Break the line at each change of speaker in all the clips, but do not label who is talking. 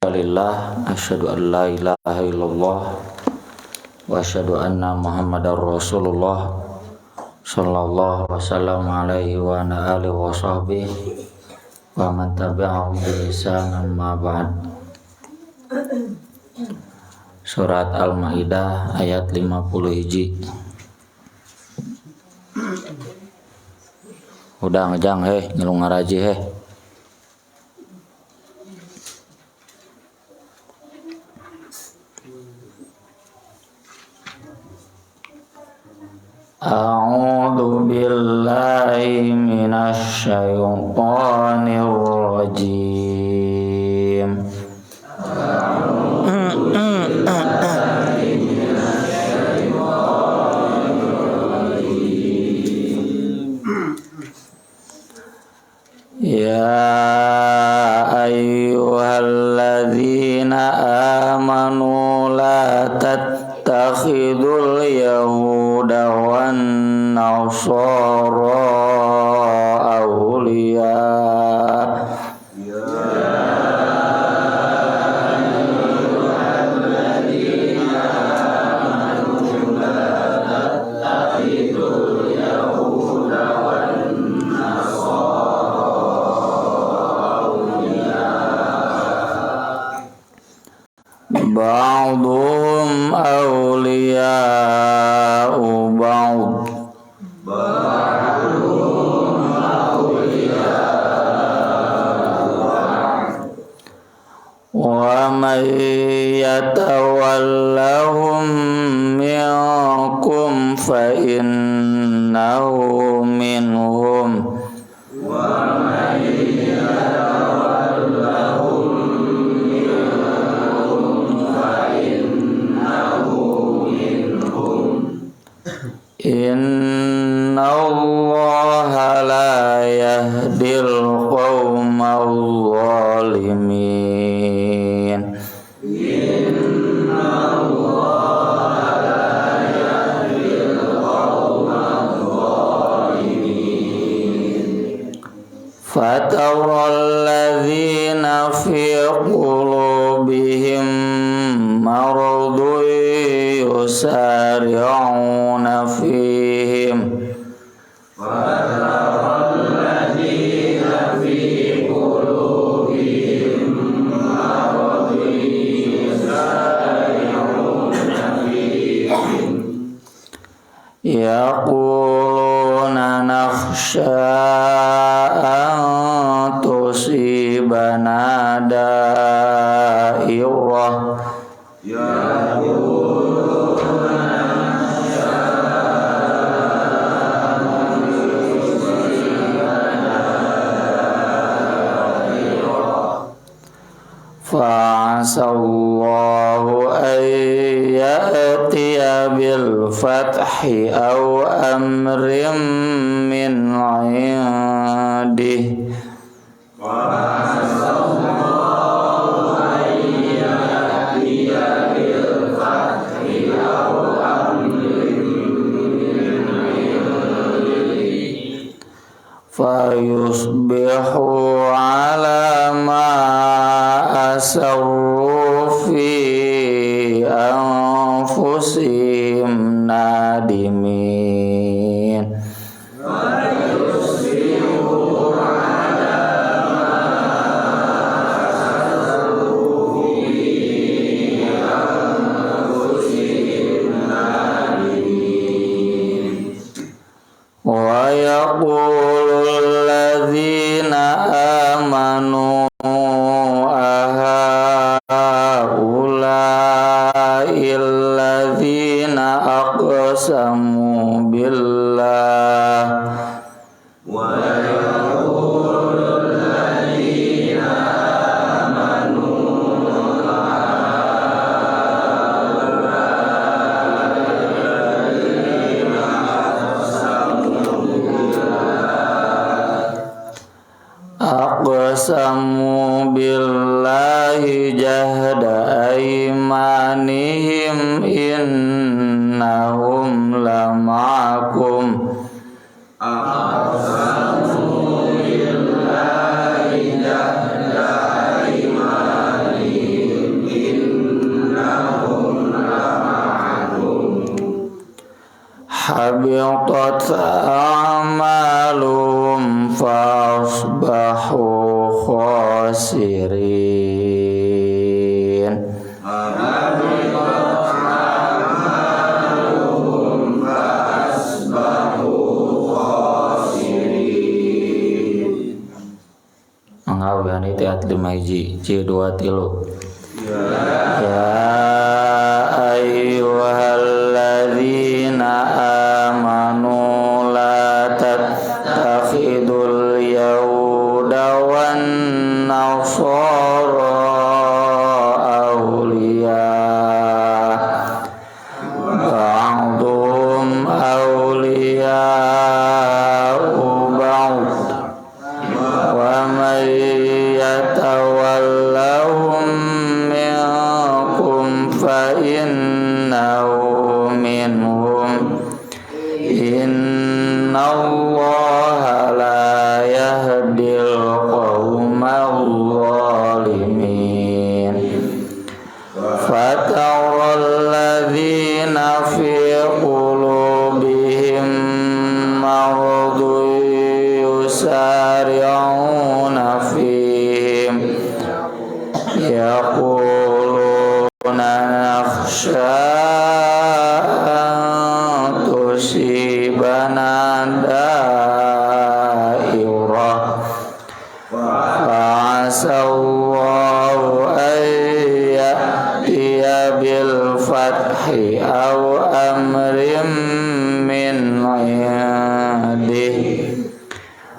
Alhamdulillah, asyhadu an la ilaha illallah wa asyhadu anna Muhammadar Rasulullah sallallahu wasallam alaihi wa ala alihi wa sahbihi wa man tabi'ahum bi ihsan amma ba'd. Surat Al-Maidah ayat 51. Udah ngejang nyelung ngaraji A'udzu billahi minasy syaithanir rajim. Ya ayyuhalladzina amanu la tattakhidul yahuda wan nasara awliya. Ba'dhum awliya'u ba'd. Wa man yatawallahum minkum fa innahu minhum. Innallaha la yahdil qaumal zalimin. Innallaha la yahdil qaumal zalimin. Fataral ladzina fi qulubihim maradun yusari'una fihim. Fataral ladzina fi qulubihim maradun yusari'una fihim. Yaquluna nakhsha an tusibana da'irah. Fa'asallahu an ya'tiya bil fathi aw amrin min 'indih. Fa'asallahu an ya'tiya bil fathi aw amrin min 'indih. Fayusbihu 'ala ma asarru fi anfusihim nadimin. Fayusbihu 'ala ma asarru fi anfusihim nadimin. Wa yaqulul ladzina amanu aqsamu billah. Wa yaqulul ladzina amanu aqsamu billahi jahda aymanihim innahum lama'akum. Aqsamu billahi jahda aymanihim habitat a'malum fasbahu khasirin. Mengawian itu ayat 5 hiji C2 tilu. Ya ayyuhalladzina amanu la tattakhidul yahuda wan nasara awliya ba'dhum awliya ba'd wa may yatawallahum minkum fa innahu minhum innallaha la yahdil qaumal zalimin. Fataral ladzina fi qulubihim maradun yusari'una fihim yaquluna nakhsha an tusibana da'irah fa'asallahu an ya'tiya bil fathi aw amrim min 'indihi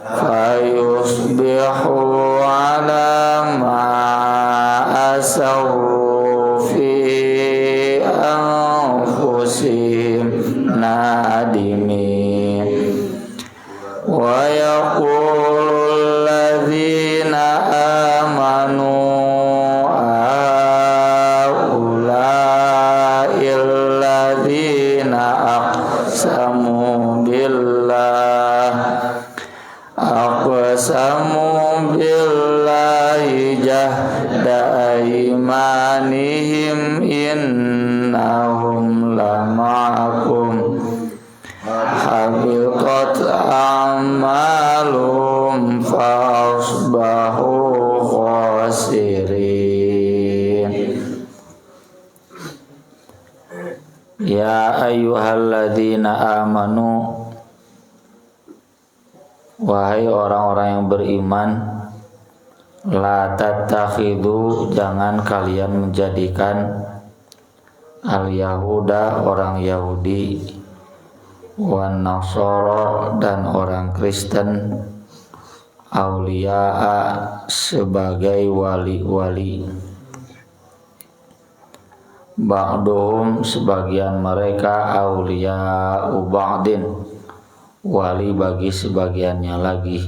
fayusbihu ala ma asarru fi anfusihim nadimin. Wa yaqulul ladzina amanu aula'il ladzina aqsamu billahi jahda aimanihim innahum lama'akum habitat a'malum fasbahu khasirin. Ya ayyuhalladzina amanu, wahai orang-orang yang beriman, la tattakhidu, jangan kalian menjadikan al-yahuda, orang Yahudi, wan nasara, dan orang Kristen, auliya'a, sebagai wali-wali. Ba'duhum, sebagian mereka, auliya'u ba'din, wali bagi sebagiannya lagi.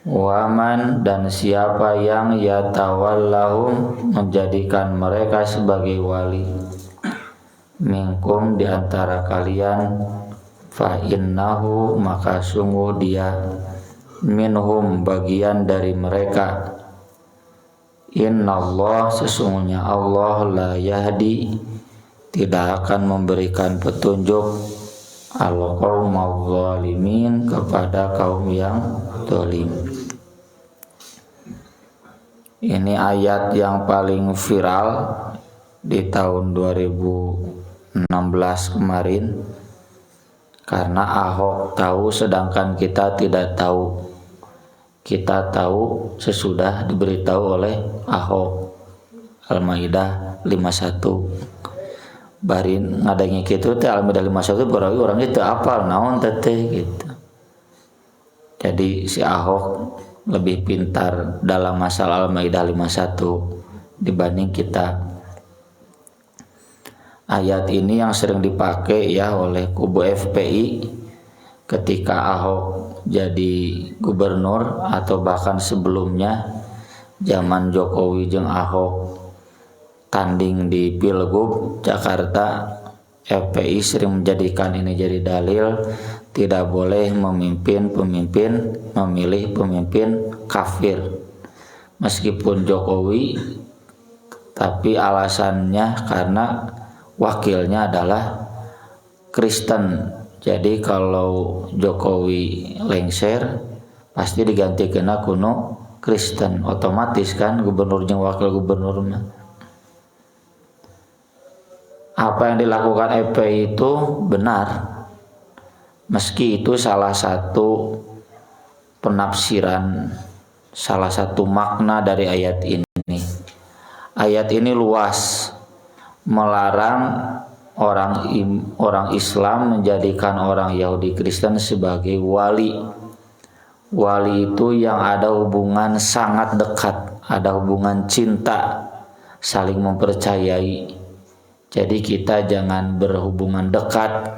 Waman, dan siapa yang yatawallahum, menjadikan mereka sebagai wali, minkum, diantara kalian, fa innahu, maka sungguh dia, minhum, bagian dari mereka. Innallah, sesungguhnya Allah, la yahdi, tidak akan memberikan petunjuk, al-qaumaz zalimin, kepada kaum yang zalim. Ini ayat yang paling viral di tahun 2016 kemarin, karena Ahok tahu sedangkan kita tidak tahu. Kita tahu sesudah diberitahu oleh Ahok. Al-Maidah 51. Barin ngadengnya gitu teh Al-Maidah 51 berarti orang itu apal naon teh gitu. Jadi si Ahok lebih pintar dalam masalah Al-Maidah 51 dibanding kita. Ayat ini yang sering dipakai ya oleh kubu FPI ketika Ahok jadi gubernur atau bahkan sebelumnya zaman Jokowi jeung Ahok tanding di Pilgub Jakarta. FPI sering menjadikan ini jadi dalil tidak boleh memilih pemimpin kafir meskipun Jokowi, tapi alasannya karena wakilnya adalah Kristen. Jadi kalau Jokowi lengser pasti digantikan kuno Kristen, otomatis kan gubernur jeung wakil gubernur mah. Apa yang dilakukan FPI itu benar, meski itu salah satu penafsiran, salah satu makna dari ayat ini. Ayat ini luas, melarang orang Islam menjadikan orang Yahudi Kristen sebagai wali. Wali itu yang ada hubungan sangat dekat, ada hubungan cinta, saling mempercayai. Jadi kita jangan berhubungan dekat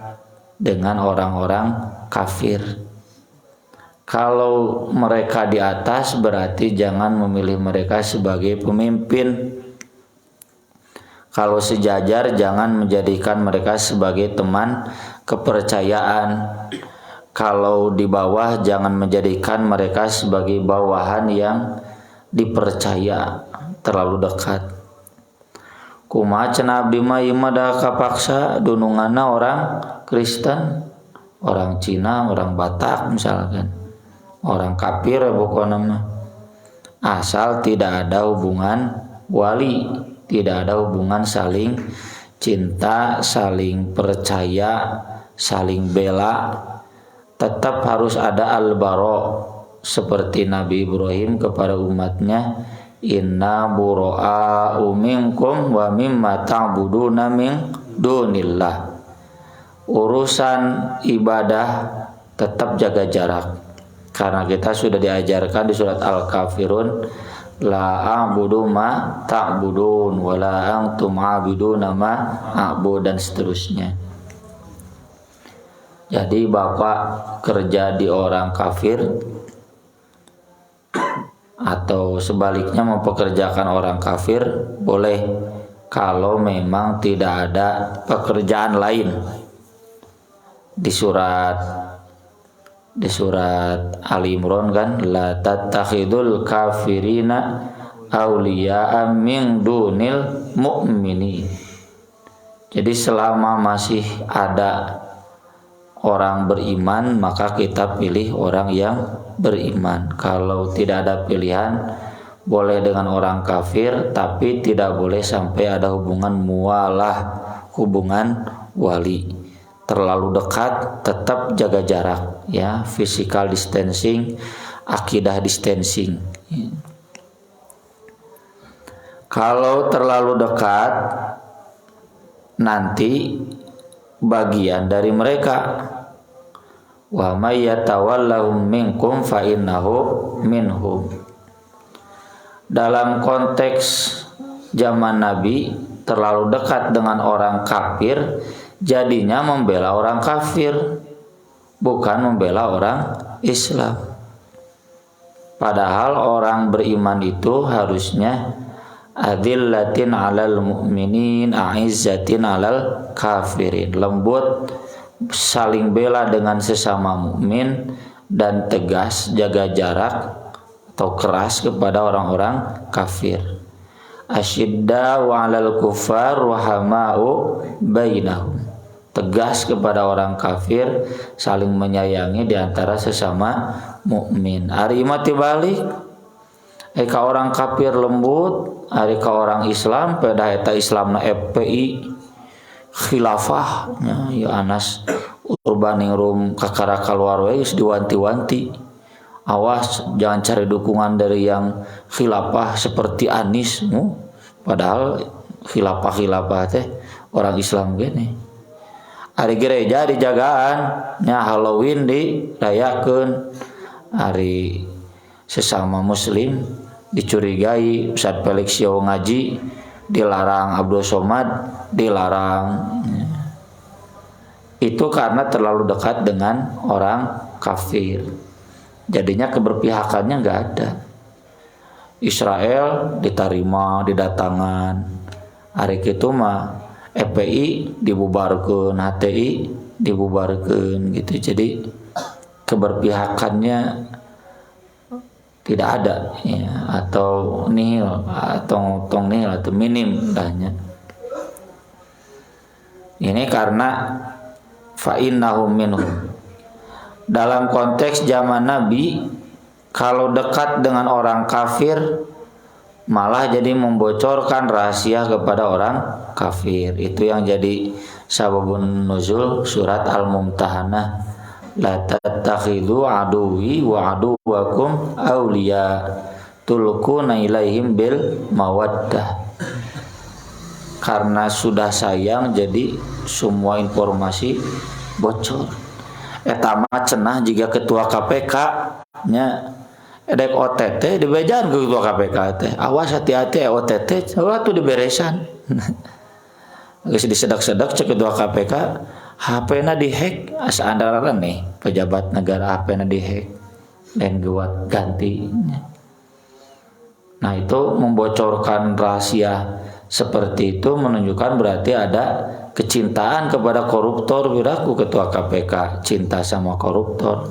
dengan orang-orang kafir. Kalau mereka di atas berarti jangan memilih mereka sebagai pemimpin. Kalau sejajar jangan menjadikan mereka sebagai teman kepercayaan. Kalau di bawah jangan menjadikan mereka sebagai bawahan yang dipercaya terlalu dekat. Kumaha cenah abdi mah ieu mah da kapaksa dununganna orang Kristen, orang Cina, orang Batak misalkan. Orang kafir pokokna mah. Asal tidak ada hubungan wali, tidak ada hubungan saling cinta, saling percaya, saling bela. Tetap harus ada al-bara seperti Nabi Ibrahim kepada umatnya, inna bura'a'u minkum wa mimma ta'buduna min dunillah. Urusan ibadah tetap jaga jarak, karena kita sudah diajarkan di surat Al-Kafirun, la a'budu ma ta'budun wa la antum a'buduna ma a'bud, dan seterusnya. Jadi bapak kerja di orang kafir atau sebaliknya mempekerjakan orang kafir boleh, kalau memang tidak ada pekerjaan lain. Di surat Ali Imran kan, la tattakhidul kafirina awliya'a min dunil mu'minin. Jadi selama masih ada orang beriman maka kita pilih orang yang beriman. Kalau tidak ada pilihan, boleh dengan orang kafir, tapi tidak boleh sampai ada hubungan mualah, hubungan wali. Terlalu dekat, tetap jaga jarak, ya, physical distancing, akidah distancing. Kalau terlalu dekat, nanti bagian dari mereka. Wa may yatawallahum minkum fa innahu minhum. Dalam konteks zaman Nabi, terlalu dekat dengan orang kafir jadinya membela orang kafir, bukan membela orang Islam. Padahal orang beriman itu harusnya adillatin 'alal mu'minin a'izzatin 'alal kafirin, lembut, saling bela dengan sesama mukmin, dan tegas jaga jarak atau keras kepada orang-orang kafir. Asyidda wa 'alal kuffar rahamau bainahum, tegas kepada orang kafir, saling menyayangi di antara sesama mukmin. Ari mah tibalik, ka orang kafir lembut, ari ka orang Islam pada eta Islamna FPI khilafah ya Anas Urbaningrum kakara keluar we geus diwanti-wanti, awas jangan cari dukungan dari yang khilafah seperti Anis, padahal khilafah teh orang Islam gini. Hari gereja dijagaan nya Halloween dirayakeun, hari sesama muslim dicurigai, Ustaz Felixio ngaji dilarang, Abdul Somad dilarang. Itu karena terlalu dekat dengan orang kafir, jadinya keberpihakannya nggak ada. Israel diterima, didatangan, hari itu mah FPI dibubarkan, HTI dibubarkan gitu. Jadi keberpihakannya tidak ada, ya, atau nihil, atau nihil, atau minim dahnya. Ini karena fa innahum minhum. Dalam konteks zaman Nabi, kalau dekat dengan orang kafir malah jadi membocorkan rahasia kepada orang kafir. Itu yang jadi sababun nuzul surat Al-Mumtahanah. La tattakhidhu aduwi wa aduwakum awliya tulquna ilaihim bil mawaddah. Karena sudah sayang jadi semua informasi bocor. Eta mah cenah jika ketua KPK nya edek OTT dibejan ke ketua KPK teh. Awas hati-hati OTT, atuh diberesan. Geus disedak-sedak cek ketua KPK, HP-na dihack, asa andaran nih pejabat negara HP-na dihack dan buat ganti. Nah, itu membocorkan rahasia seperti itu menunjukkan berarti ada kecintaan kepada koruptor. Biraku ketua KPK cinta sama koruptor.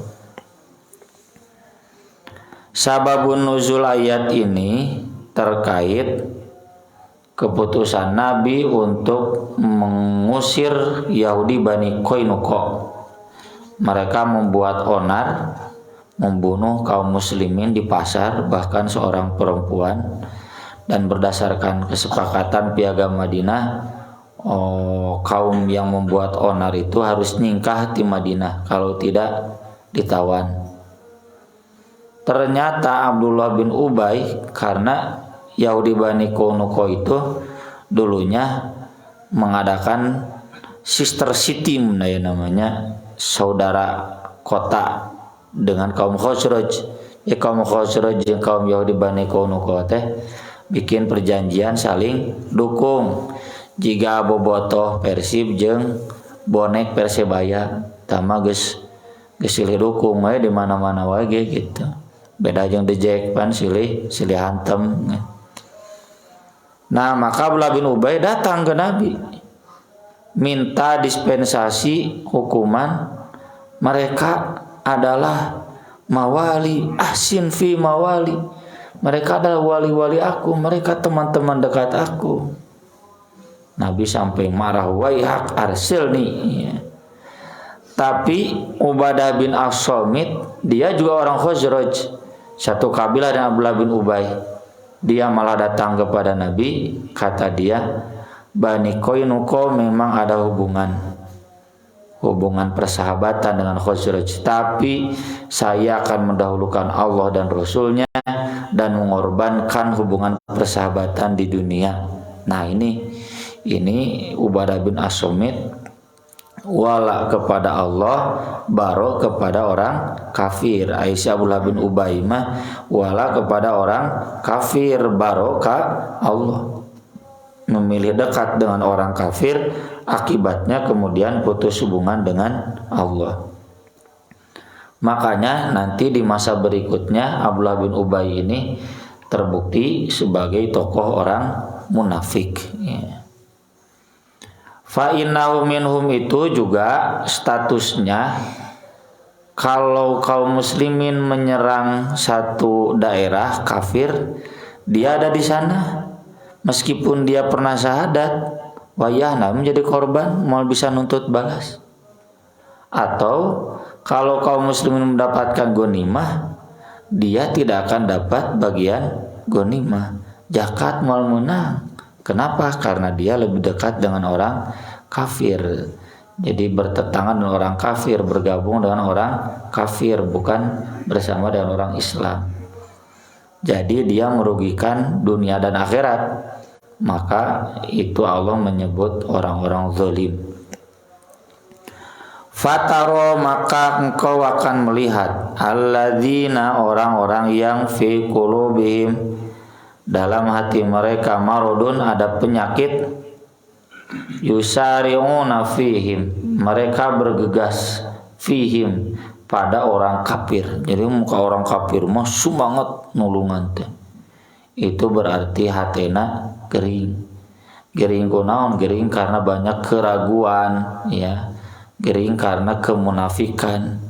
Sababun nuzul ayat ini terkait keputusan Nabi untuk mengusir Yahudi Bani Qainuqa. Mereka membuat onar, membunuh kaum muslimin di pasar, bahkan seorang perempuan. Dan berdasarkan kesepakatan Piagam Madinah, kaum yang membuat onar itu harus nyingkah di Madinah, kalau tidak ditawan. Ternyata Abdullah bin Ubay, karena Yahudi Bani Qainuqa itu dulunya mengadakan sister city namanya, saudara kota dengan kaum Khazraj. Kaum Khazraj dan kaum Yahudi Bani Qainuqa teh bikin perjanjian saling dukung. Jika bobotoh Persib jeung bonek Persebaya, tama geus silih dukung we di mana-mana wae gitu. Beda jeung The Jack pan silih hantem. Nah, maka Abdullah bin Ubay datang ke Nabi minta dispensasi hukuman. Mereka adalah mawali, ahsin fi mawali. Mereka adalah wali-wali aku, mereka teman-teman dekat aku. Nabi sampai marah, waihak arsilni. Ya. Tapi Ubadah bin As-Samit, dia juga orang Khazraj, satu kabilah dengan Abdullah bin Ubay. Dia malah datang kepada Nabi, kata dia, Bani Qainuqa memang ada hubungan persahabatan dengan Khazraj, tapi saya akan mendahulukan Allah dan Rasulnya dan mengorbankan hubungan persahabatan di dunia. Nah, ini Ubadah bin As-Samit wala kepada Allah, baro kepada orang kafir. Aisyah Abdullah bin Ubay mah wala kepada orang kafir, baro ka Allah. Memilih dekat dengan orang kafir, akibatnya kemudian putus hubungan dengan Allah. Makanya nanti di masa berikutnya Abdullah bin Ubay ini terbukti sebagai tokoh orang munafik. Ya. Fa innahu minhum itu juga statusnya, kalau kaum muslimin menyerang satu daerah kafir, dia ada di sana. Meskipun dia pernah syahadat, wayahna menjadi korban, mau bisa nuntut balas. Atau kalau kaum muslimin mendapatkan ghanimah, dia tidak akan dapat bagian ghanimah. Zakat mal menang. Kenapa? Karena dia lebih dekat dengan orang kafir. Jadi bertetangan dengan orang kafir, bergabung dengan orang kafir, bukan bersama dengan orang Islam. Jadi dia merugikan dunia dan akhirat. Maka itu Allah menyebut orang-orang zalim. Fataro, maka engkau akan melihat alladzina, orang-orang yang fi qulubihim, dalam hati mereka maradun, ada penyakit, yusari'una fihim, mereka bergegas, fihim, pada orang kafir. Jadi muka orang kafir mah semangat nulungan teh. Itu berarti hatena gering. Gering kunaon? Gering karena banyak keraguan, ya. Gering karena kemunafikan.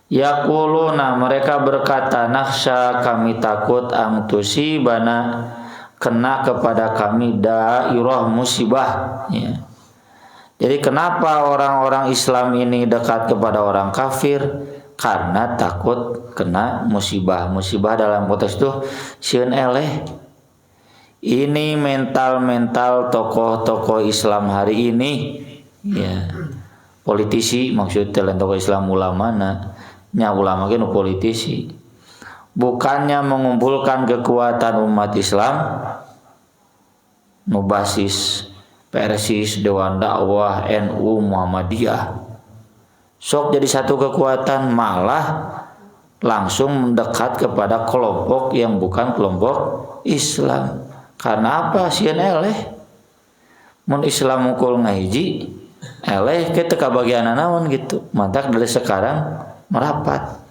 Yaquluna, mereka berkata, nakhsha, kami takut, tusibana, kena kepada kami dairah musibah, ya. Jadi kenapa orang-orang Islam ini dekat kepada orang kafir? Karena takut kena musibah. Musibah dalam konteks itu sieun eleh. Ini mental-mental tokoh-tokoh Islam hari ini, ya. Politisi maksudnya lain tokoh Islam ulama nya ulama ge nu politisi. Bukannya mengumpulkan kekuatan umat Islam nu basis Persis, Dewan Dakwah, NU, Muhammadiyah. Sok jadi satu kekuatan, malah langsung mendekat kepada kelompok yang bukan kelompok Islam. Karena apa? Sieun eleh. Mun Islam mukul ngahiji, eleh ke teu kabagian naon gitu. Mantak dari sekarang merapat.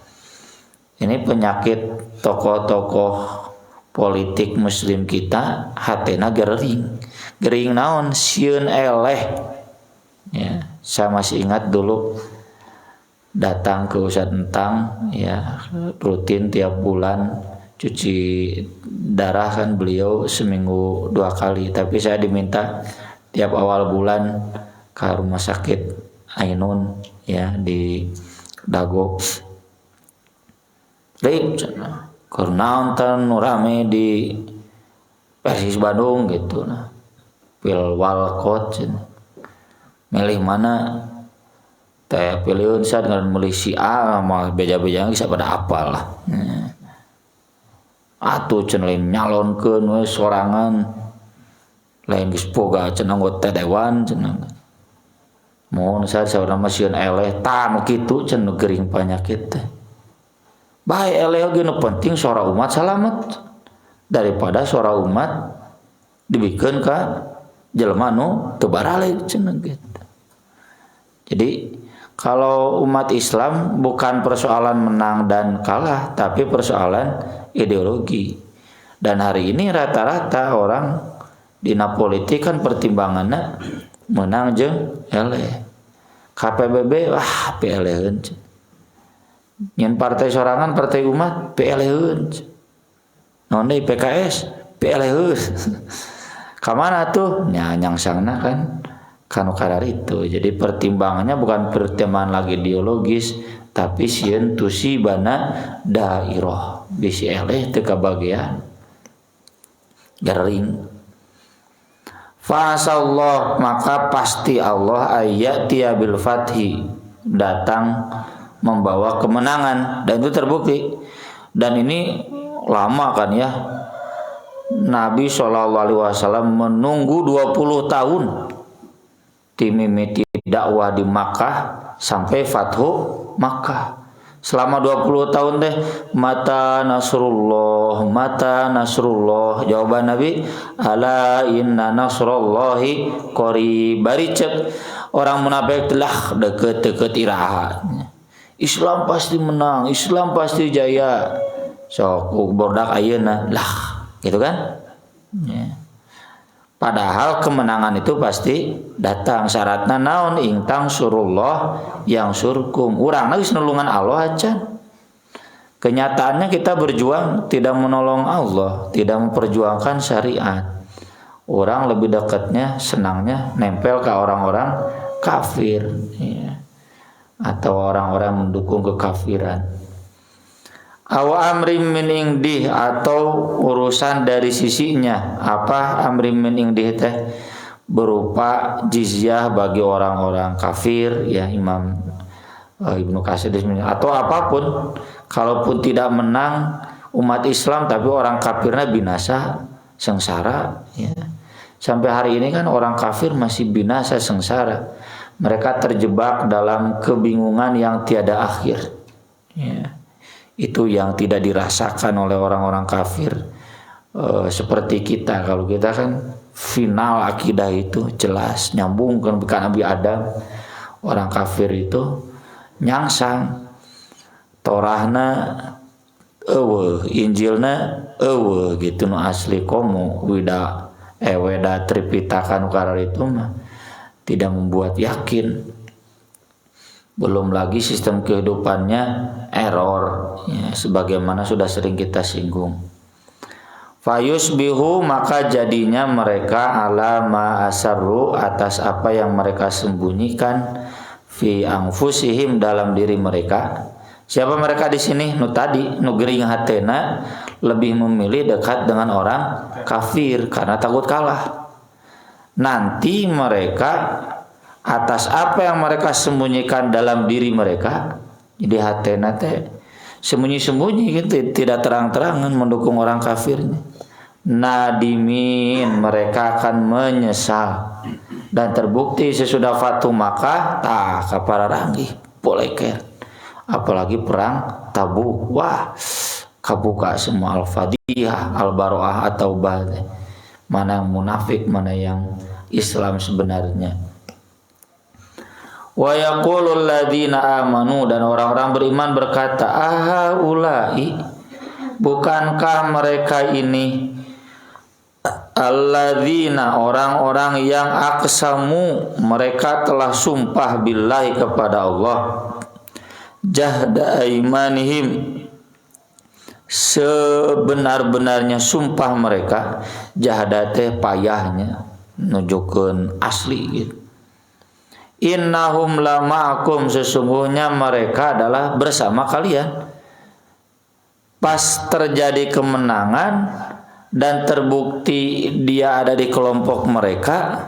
Ini penyakit tokoh-tokoh politik muslim kita, hatena gering naon sieun eleh. Ya, saya masih ingat dulu datang ke Ustadz Entang, ya, rutin tiap bulan cuci darah kan beliau seminggu 2 kali, tapi saya diminta tiap awal bulan ke rumah sakit Ainun, ya, di Dago. Rip karena nonton rame di Persis Bandung gitu, nah pilwal coach milih mana teh pilihun saya dengan milih si A mah beja-beja bisa pada apal lah. Atuh cenah lain nyalonkeun we sorangan lain geus boga cenah anggota dewan cenah mohon saya nama sieun eleh tanu kitu cenah gering penyakit teh. Bae eleh ge nu penting suara umat salamet daripada suara umat dibikeun ka jelema nu teu barale cenah gitu. Jadi kalau umat Islam bukan persoalan menang dan kalah, tapi persoalan ideologi. Dan hari ini rata-rata orang dina politik kan pertimbangannya menang jeung eleh. KPBB wah PLH. Nyen partai sorangan partai umat PLH. Naon deui PKS PLH. Ka mana tuh? Nya nyangsangna kan kanu kadar itu. Jadi pertimbangannya bukan pertimbangan lagi ideologis, tapi sieun tusibana dairah. Bisi eleh teu kabagian. Garing. Fasallah, maka pasti Allah ayatiya bil fathi, datang membawa kemenangan, dan itu terbukti. Dan ini lama kan ya, Nabi SAW menunggu 20 tahun timimiti dakwah di Makkah sampai Fathu Makkah. Selama 20 tahun deh, mata nasrullah, jawaban Nabi, ala inna nasrullahi qarib. Baricep orang munafik telah deket-deket iraha. Islam pasti menang, Islam pasti jaya. Sok bordak ayeuna lah, gitu kan? Ya. Padahal kemenangan itu pasti datang, syaratna naon ingtang surullah yang surkum. Urang geus nulungan Allah acan. Kenyataannya kita berjuang tidak menolong Allah, tidak memperjuangkan syariat. Orang lebih dekatnya, senangnya nempel ke orang-orang kafir, ya. Atau orang-orang mendukung kekafiran. Awa amrim min indih, atau urusan dari sisinya. Apa amrim min indih teh? Berupa jizyah bagi orang-orang kafir, ya, Imam Ibnu Katsir, atau apapun. Kalaupun tidak menang umat Islam, tapi orang kafirnya binasa sengsara, ya. Sampai hari ini kan orang kafir masih binasa sengsara. Mereka terjebak dalam kebingungan yang tiada akhir, ya. Itu yang tidak dirasakan oleh orang-orang kafir, seperti kita. Kalau kita kan final akidah itu jelas nyambung kan Nabi Adam. Orang kafir itu nyangsang Torahna eueuh, Injilna eueuh gitu, nu asli komo weda Tripitaka nu karar itu mah tidak membuat yakin. Belum lagi sistem kehidupannya error, ya, sebagaimana sudah sering kita singgung. Fayusbihu, maka jadinya mereka ala ma asarru, atas apa yang mereka sembunyikan, fi anfusihim, dalam diri mereka. Siapa mereka di sini? Nu tadi, nu gering hatena, lebih memilih dekat dengan orang kafir karena takut kalah. Nanti mereka atas apa yang mereka sembunyikan dalam diri mereka, jadi hatena teh sembunyi-sembunyi gitu, tidak terang-terangan mendukung orang kafirnya. Nadimin, mereka akan menyesal. Dan terbukti sesudah Fatu Makkah, kapararanggih poleker. Apalagi perang Tabuk, wah kabuka semua Al-Fadhiyah, Al-Baroah atau Taubah. Mana yang munafik, mana yang Islam sebenarnya. Wa yaqulul ladzina amanu, dan orang-orang beriman berkata, ahaulai, bukankah mereka ini, alladzina, orang-orang yang aqsamu, mereka telah sumpah billahi, kepada Allah, jahda aimanihim, sebenar-benarnya sumpah mereka. Jahda teh payahnya, nunjukkeun asli gitu. Innahum lama'akum, sesungguhnya mereka adalah bersama kalian. Pas terjadi kemenangan dan terbukti dia ada di kelompok mereka,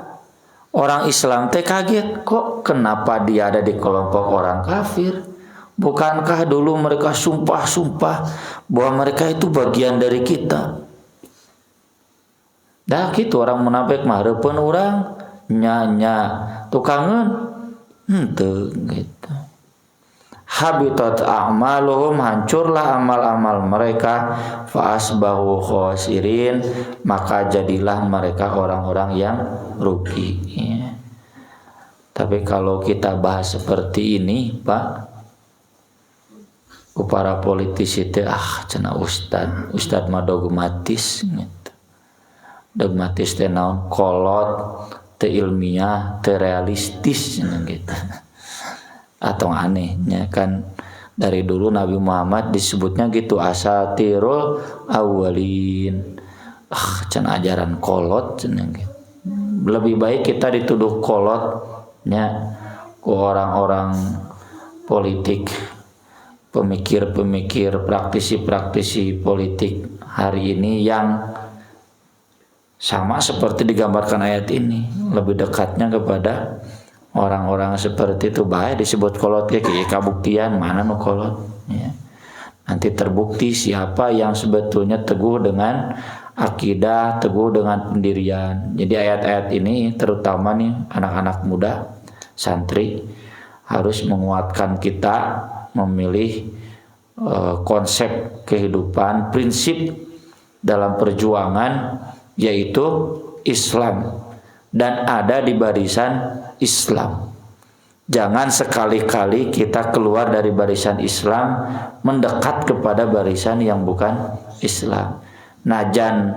orang Islam teh kaget, kok kenapa dia ada di kelompok orang kafir? Bukankah dulu mereka sumpah-sumpah bahwa mereka itu bagian dari kita? Dah gitu orang munafik mah hareupeun urang nya tukangan henteu gitu. Habitat a'maluhum, hancurlah amal-amal mereka, fa asbahu khosirin, maka jadilah mereka orang-orang yang rugi ya. Tapi kalau kita bahas seperti ini Pak, para politisi teh cenah ustad mah dogmatis gitu. Dogmatis teh naon, kolot, teu ilmiah, teu realistis gitu. Atau anehnya kan dari dulu Nabi Muhammad disebutnya gitu, asatirul awalin. Cenah ajaran kolot cenah gitu. Lebih baik kita dituduh kolotnya ke orang-orang politik, pemikir-pemikir, praktisi-praktisi politik hari ini yang sama seperti digambarkan ayat ini, lebih dekatnya kepada orang-orang seperti itu. Baik disebut kolot ya, kabuktian mana nu kolot ya. Nanti terbukti siapa yang sebetulnya teguh dengan akidah, teguh dengan pendirian. Jadi ayat-ayat ini terutama nih anak-anak muda, santri, harus menguatkan kita memilih konsep kehidupan, prinsip dalam perjuangan, yaitu Islam, dan ada di barisan Islam. Jangan sekali-kali kita keluar dari barisan Islam, mendekat kepada barisan yang bukan Islam. Najan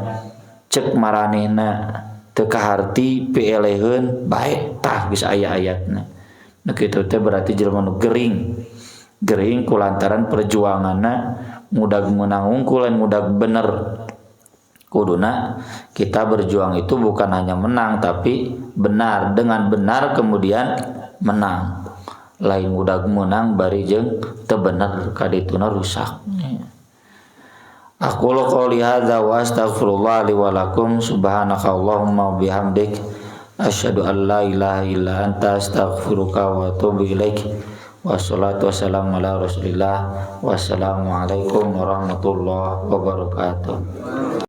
cek maranehna teu kaharti pieleheun bae tah geus aya ayatna. Nah kitu teh berarti jelema nu gering kulantaran perjuanganna mudag meunang unggul lain mudag bener. Kuduna kita berjuang itu bukan hanya menang, tapi benar, dengan benar kemudian menang. Lain mudag menang bari jeung teu bener kadituna rusak. Aku qouli hadza wa astaghfirullah li wa lakum, subhanakallahumma wa bihamdik, asyhadu an la ilaha illa anta, astaghfiruka wa atubu ilaik. Wassalatu wassalamu ala Rasulillah. Wassalamualaikum warahmatullahi wabarakatuh.